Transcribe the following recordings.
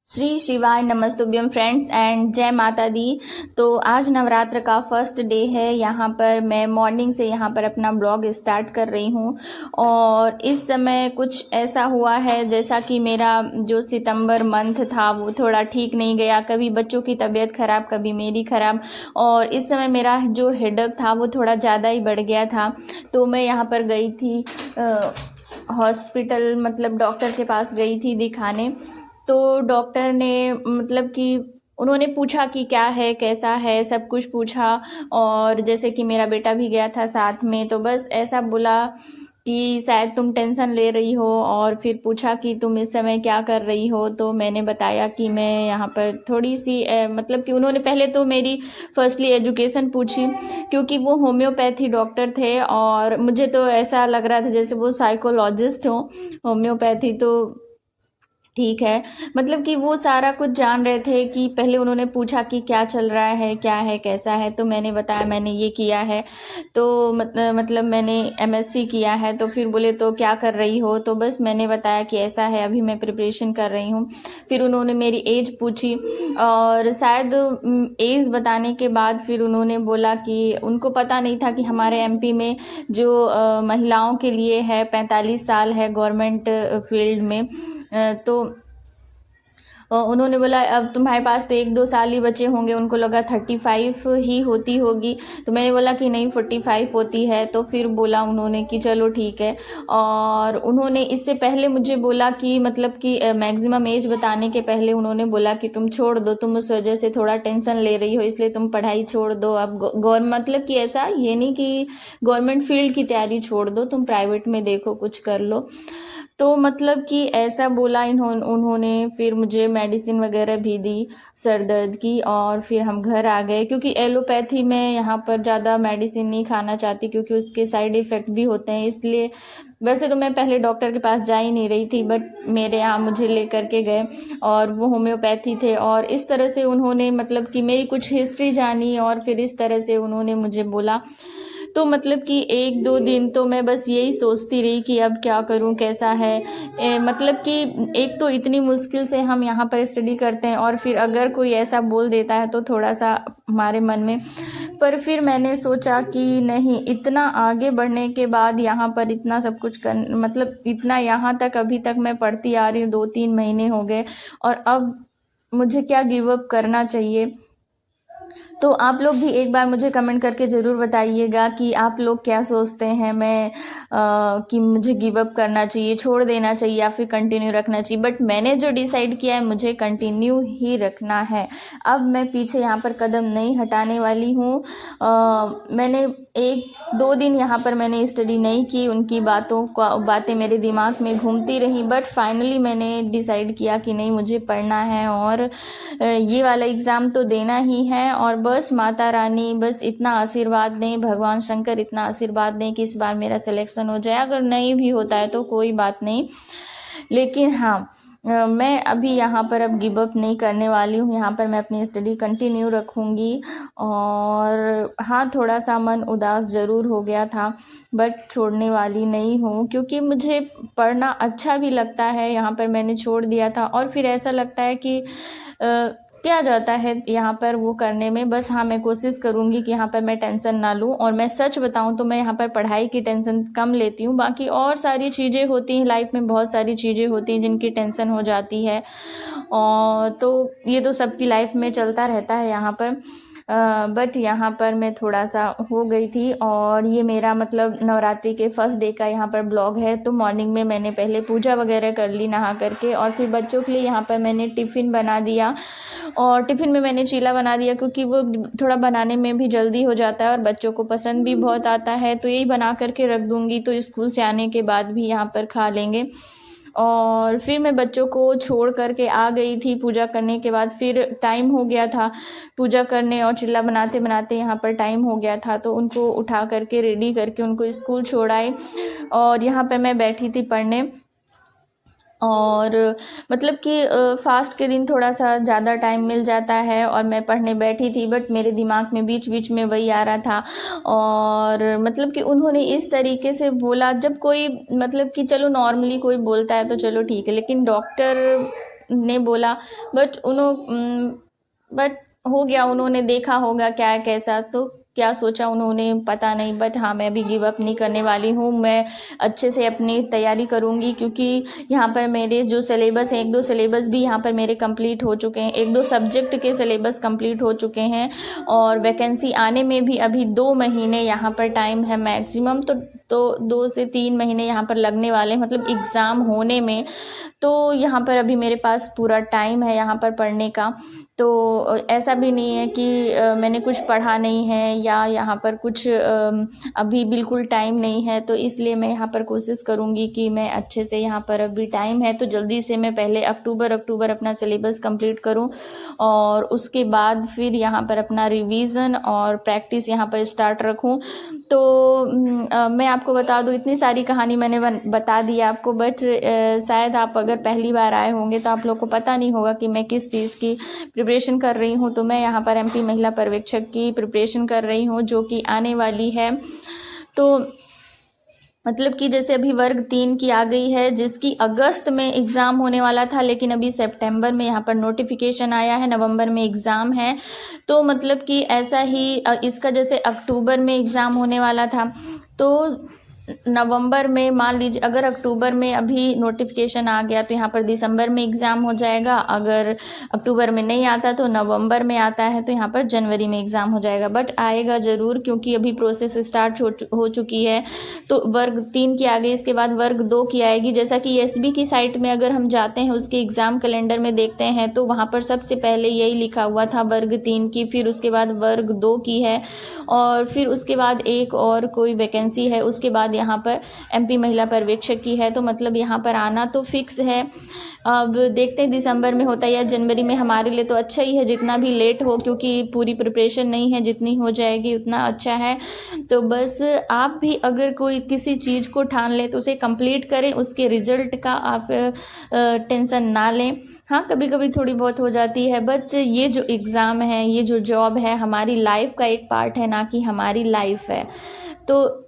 श्री शिवाय नमस्तुभ्यम friends and जय माता दी। तो आज नवरात्र का फर्स्ट डे है। यहाँ पर मैं मॉर्निंग से यहाँ पर अपना ब्लॉग स्टार्ट कर रही हूँ और इस समय कुछ ऐसा हुआ है जैसा कि मेरा जो सितंबर मंथ था वो थोड़ा ठीक नहीं गया। कभी बच्चों की तबीयत ख़राब, कभी मेरी ख़राब, और इस समय मेरा जो हेडेक था वो थोड़ा ज़्यादा ही बढ़ गया था। तो मैं यहाँ पर गई थी हॉस्पिटल, मतलब डॉक्टर के पास गई थी दिखाने। तो डॉक्टर ने मतलब कि उन्होंने पूछा कि क्या है, कैसा है, सब कुछ पूछा। और जैसे कि मेरा बेटा भी गया था साथ में, तो बस ऐसा बोला कि शायद तुम टेंशन ले रही हो, और फिर पूछा कि तुम इस समय क्या कर रही हो। तो मैंने बताया कि मैं यहाँ पर थोड़ी सी मतलब कि उन्होंने पहले तो मेरी फर्स्टली एजुकेशन पूछी, क्योंकि वो होम्योपैथी डॉक्टर थे और मुझे तो ऐसा लग रहा था जैसे वो साइकोलॉजिस्ट हो। होम्योपैथी तो ठीक है, मतलब कि वो सारा कुछ जान रहे थे। कि पहले उन्होंने पूछा कि क्या चल रहा है, क्या है, कैसा है। तो मैंने बताया मैंने ये किया है, तो मतलब मैंने एमएससी किया है। तो फिर बोले तो क्या कर रही हो, तो बस मैंने बताया कि ऐसा है, अभी मैं प्रिपरेशन कर रही हूँ। फिर उन्होंने मेरी एज पूछी और शायद एज बताने के बाद फिर उन्होंने बोला कि उनको पता नहीं था कि हमारे एमपी में जो महिलाओं के लिए है 45 साल है गवर्नमेंट फील्ड में। तो उन्होंने बोला अब तुम्हारे पास तो 1-2 साल ही बचे होंगे। उनको लगा 35 ही होती होगी। तो मैंने बोला कि नहीं 45 होती है। तो फिर बोला उन्होंने कि चलो ठीक है। और उन्होंने इससे पहले मुझे बोला कि मतलब कि मैक्सिमम एज बताने के पहले उन्होंने बोला कि तुम छोड़ दो, तुम उस वजह से थोड़ा टेंशन ले रही हो, इसलिए तुम पढ़ाई छोड़ दो। अब गवर्नमेंट मतलब कि ऐसा ये नहीं कि गवर्नमेंट फील्ड की तैयारी छोड़ दो, तुम प्राइवेट में देखो, कुछ कर लो। तो मतलब कि ऐसा बोला उन्होंने। फिर मुझे मेडिसिन वगैरह भी दी सर दर्द की, और फिर हम घर आ गए, क्योंकि एलोपैथी में यहाँ पर ज़्यादा मेडिसिन नहीं खाना चाहती क्योंकि उसके साइड इफ़ेक्ट भी होते हैं। इसलिए वैसे तो मैं पहले डॉक्टर के पास जा ही नहीं रही थी, बट मेरे यहाँ मुझे ले करके गए और वो होम्योपैथी थे। और इस तरह से उन्होंने मतलब कि मेरी कुछ हिस्ट्री जानी और फिर इस तरह से उन्होंने मुझे बोला। तो मतलब कि 1-2 दिन तो मैं बस यही सोचती रही कि अब क्या करूं, कैसा है। मतलब कि एक तो इतनी मुश्किल से हम यहाँ पर स्टडी करते हैं और फिर अगर कोई ऐसा बोल देता है तो थोड़ा सा हमारे मन में। पर फिर मैंने सोचा कि नहीं, इतना आगे बढ़ने के बाद यहाँ पर इतना सब कुछ कर, मतलब इतना यहाँ तक अभी तक मैं पढ़ती आ रही हूँ, 2-3 महीने हो गए, और अब मुझे क्या गिव अप करना चाहिए। तो आप लोग भी एक बार मुझे कमेंट करके ज़रूर बताइएगा कि आप लोग क्या सोचते हैं। मैं कि मुझे गिव अप करना चाहिए, छोड़ देना चाहिए, या फिर कंटिन्यू रखना चाहिए। बट मैंने जो डिसाइड किया है मुझे कंटिन्यू ही रखना है। अब मैं पीछे यहाँ पर कदम नहीं हटाने वाली हूँ। मैंने 1-2 दिन यहाँ पर मैंने स्टडी नहीं की, उनकी बातें मेरे दिमाग में घूमती रहीं, बट फाइनली मैंने डिसाइड किया कि नहीं, मुझे पढ़ना है और ये वाला एग्ज़ाम तो देना ही है। और बस माता रानी बस इतना आशीर्वाद दें, भगवान शंकर इतना आशीर्वाद दें कि इस बार मेरा सिलेक्शन हो जाए। अगर नहीं भी होता है तो कोई बात नहीं, लेकिन हाँ, मैं अभी यहाँ पर अब गिव अप नहीं करने वाली हूँ। यहाँ पर मैं अपनी स्टडी कंटिन्यू रखूँगी। और हाँ, थोड़ा सा मन उदास ज़रूर हो गया था, बट छोड़ने वाली नहीं हूँ, क्योंकि मुझे पढ़ना अच्छा भी लगता है। यहाँ पर मैंने छोड़ दिया था और फिर ऐसा लगता है कि क्या जाता है यहाँ पर वो करने में। बस हाँ, मैं कोशिश करूँगी कि यहाँ पर मैं टेंशन ना लूँ। और मैं सच बताऊँ तो मैं यहाँ पर पढ़ाई की टेंशन कम लेती हूँ, बाकी और सारी चीज़ें होती हैं लाइफ में, बहुत सारी चीज़ें होती हैं जिनकी टेंशन हो जाती है। और तो ये तो सबकी लाइफ में चलता रहता है यहाँ पर। बट यहाँ पर मैं थोड़ा सा हो गई थी। और ये मेरा मतलब नवरात्रि के फर्स्ट डे का यहाँ पर ब्लॉग है। तो मॉर्निंग में मैंने पहले पूजा वगैरह कर ली नहा करके, और फिर बच्चों के लिए यहाँ पर मैंने टिफ़िन बना दिया। और टिफ़िन में मैंने चीला बना दिया, क्योंकि वो थोड़ा बनाने में भी जल्दी हो जाता है और बच्चों को पसंद भी बहुत आता है। तो यही बना करके रख दूँगी, तो स्कूल से आने के बाद भी यहाँ पर खा लेंगे। और फिर मैं बच्चों को छोड़ करके आ गई थी पूजा करने के बाद। फिर टाइम हो गया था पूजा करने और चिल्ला बनाते बनाते, यहाँ पर टाइम हो गया था। तो उनको उठा करके रेडी करके उनको स्कूल छोड़ आए, और यहाँ पर मैं बैठी थी पढ़ने। और मतलब कि फास्ट के दिन थोड़ा सा ज़्यादा टाइम मिल जाता है, और मैं पढ़ने बैठी थी, बट मेरे दिमाग में बीच बीच में वही आ रहा था। और मतलब कि उन्होंने इस तरीके से बोला, जब कोई मतलब कि चलो नॉर्मली कोई बोलता है तो चलो ठीक है, लेकिन डॉक्टर ने बोला, बट हो गया, उन्होंने देखा होगा क्या है कैसा, तो क्या सोचा उन्होंने पता नहीं। बट हाँ, मैं भी गिव अप नहीं करने वाली हूँ, मैं अच्छे से अपनी तैयारी करूँगी, क्योंकि यहाँ पर मेरे जो सिलेबस हैं, 1-2 सिलेबस भी यहाँ पर मेरे कंप्लीट हो चुके हैं, 1-2 सब्जेक्ट के सिलेबस कंप्लीट हो चुके हैं, और वैकेंसी आने में भी अभी 2 महीने यहाँ पर टाइम है मैक्सिमम, तो 2 से 3 महीने यहाँ पर लगने वाले हैं, मतलब एग्ज़ाम होने में। तो यहाँ पर अभी मेरे पास पूरा टाइम है यहाँ पर पढ़ने का। तो ऐसा भी नहीं है कि मैंने कुछ पढ़ा नहीं है या यहाँ पर कुछ अभी बिल्कुल टाइम नहीं है, तो इसलिए मैं यहाँ पर कोशिश करूँगी कि मैं अच्छे से, यहाँ पर अभी टाइम है तो जल्दी से मैं पहले अक्टूबर अपना सिलेबस कंप्लीट करूँ, और उसके बाद फिर यहाँ पर अपना रिवीज़न और प्रैक्टिस यहाँ पर स्टार्ट रखूँ। तो मैं आपको बता दूँ, इतनी सारी कहानी मैंने बता दी आपको, बट शायद आप अगर पहली बार आए होंगे तो आप लोग को पता नहीं होगा कि मैं किस चीज़ की प्रिपरेशन कर रही हूँ। तो मैं यहाँ पर एमपी महिला पर्यवेक्षक की प्रिपरेशन कर रही हूँ, जो कि आने वाली है। तो मतलब कि जैसे अभी वर्ग 3 की आ गई है, जिसकी अगस्त में एग्ज़ाम होने वाला था, लेकिन अभी सितंबर में यहाँ पर नोटिफिकेशन आया है, नवंबर में एग्ज़ाम है। तो मतलब कि ऐसा ही इसका जैसे अक्टूबर में एग्ज़ाम होने वाला था, तो नवंबर में मान लीजिए, अगर अक्टूबर में अभी नोटिफिकेशन आ गया तो यहाँ पर दिसंबर में एग्ज़ाम हो जाएगा, अगर अक्टूबर में नहीं आता तो नवंबर में आता है तो यहाँ पर जनवरी में एग्ज़ाम हो जाएगा। बट आएगा ज़रूर, क्योंकि अभी प्रोसेस स्टार्ट हो चुकी है। तो वर्ग 3 की आ गई, इसके बाद वर्ग 2 की आएगी। जैसा कि एसबी की साइट में अगर हम जाते हैं, उसके एग्ज़ाम कैलेंडर में देखते हैं, तो वहाँ पर सबसे पहले यही लिखा हुआ था वर्ग 3 की, फिर उसके बाद वर्ग 2 की है, और फिर उसके बाद एक और कोई वैकेंसी है, उसके बाद यहाँ पर एमपी महिला पर्यवेक्षक की है। तो मतलब यहाँ पर आना तो फिक्स है। अब देखते हैं दिसंबर में होता है या जनवरी में, हमारे लिए तो अच्छा ही है जितना भी लेट हो, क्योंकि पूरी प्रिपरेशन नहीं है, जितनी हो जाएगी उतना अच्छा है। तो बस आप भी अगर कोई किसी चीज़ को ठान लें तो उसे कंप्लीट करें, उसके रिजल्ट का आप टेंशन ना लें। हाँ, कभी कभी थोड़ी बहुत हो जाती है, बट ये जो एग्ज़ाम है, ये जो जॉब है, हमारी लाइफ का एक पार्ट है, ना कि हमारी लाइफ है। तो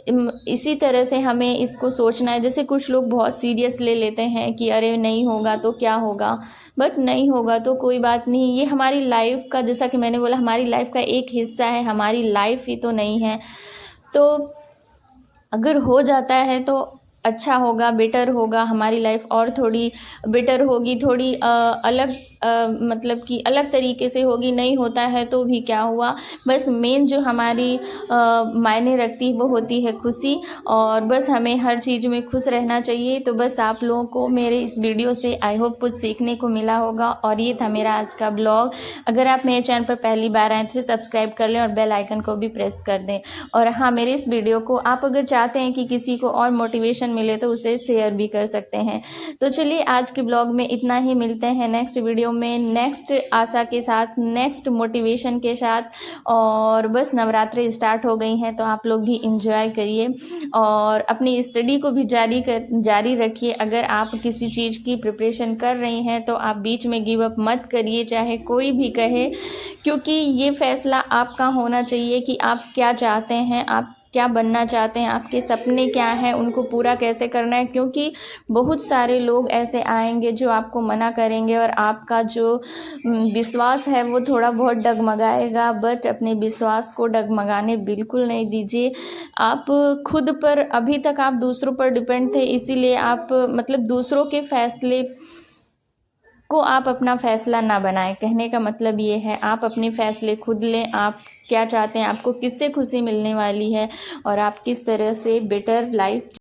इसी तरह से हमें इसको सोचना है। जैसे कुछ लोग बहुत सीरियस ले लेते हैं कि अरे नहीं होगा तो क्या होगा, बट नहीं होगा तो कोई बात नहीं, ये हमारी लाइफ का, जैसा कि मैंने बोला, हमारी लाइफ का एक हिस्सा है, हमारी लाइफ ही तो नहीं है। तो अगर हो जाता है तो अच्छा होगा, बेटर होगा, हमारी लाइफ और थोड़ी बेटर होगी, थोड़ी अलग मतलब कि अलग तरीके से होगी। नहीं होता है तो भी क्या हुआ, बस मेन जो हमारी मायने रखती है वो होती है खुशी, और बस हमें हर चीज़ में खुश रहना चाहिए। तो बस आप लोगों को मेरे इस वीडियो से आई होप कुछ सीखने को मिला होगा, और ये था मेरा आज का ब्लॉग। अगर आप मेरे चैनल पर पहली बार आए तो सब्सक्राइब कर लें और बेल आइकन को भी प्रेस कर दें। और हाँ, मेरे इस वीडियो को आप अगर चाहते हैं कि किसी को और मोटिवेशन मिले तो उसे शेयर भी कर सकते हैं। तो चलिए, आज के ब्लॉग में इतना ही, मिलते हैं नेक्स्ट वीडियो में, नेक्स्ट आशा के साथ, नेक्स्ट मोटिवेशन के साथ। और बस नवरात्रि स्टार्ट हो गई हैं, तो आप लोग भी इंजॉय करिए और अपनी स्टडी को भी जारी रखिए। अगर आप किसी चीज़ की प्रिपरेशन कर रही हैं तो आप बीच में गिव अप मत करिए, चाहे कोई भी कहे, क्योंकि ये फैसला आपका होना चाहिए कि आप क्या चाहते हैं, आप क्या बनना चाहते हैं, आपके सपने क्या हैं, उनको पूरा कैसे करना है। क्योंकि बहुत सारे लोग ऐसे आएंगे जो आपको मना करेंगे, और आपका जो विश्वास है वो थोड़ा बहुत डगमगाएगा। बट अपने विश्वास को डगमगाने बिल्कुल नहीं दीजिए। आप खुद पर, अभी तक आप दूसरों पर डिपेंड थे, इसीलिए आप मतलब दूसरों के फैसले को आप अपना फैसला ना बनाएं। कहने का मतलब ये है, आप अपने फैसले खुद लें। आप क्या चाहते हैं, आपको किससे खुशी मिलने वाली है, और आप किस तरह से बेटर लाइफ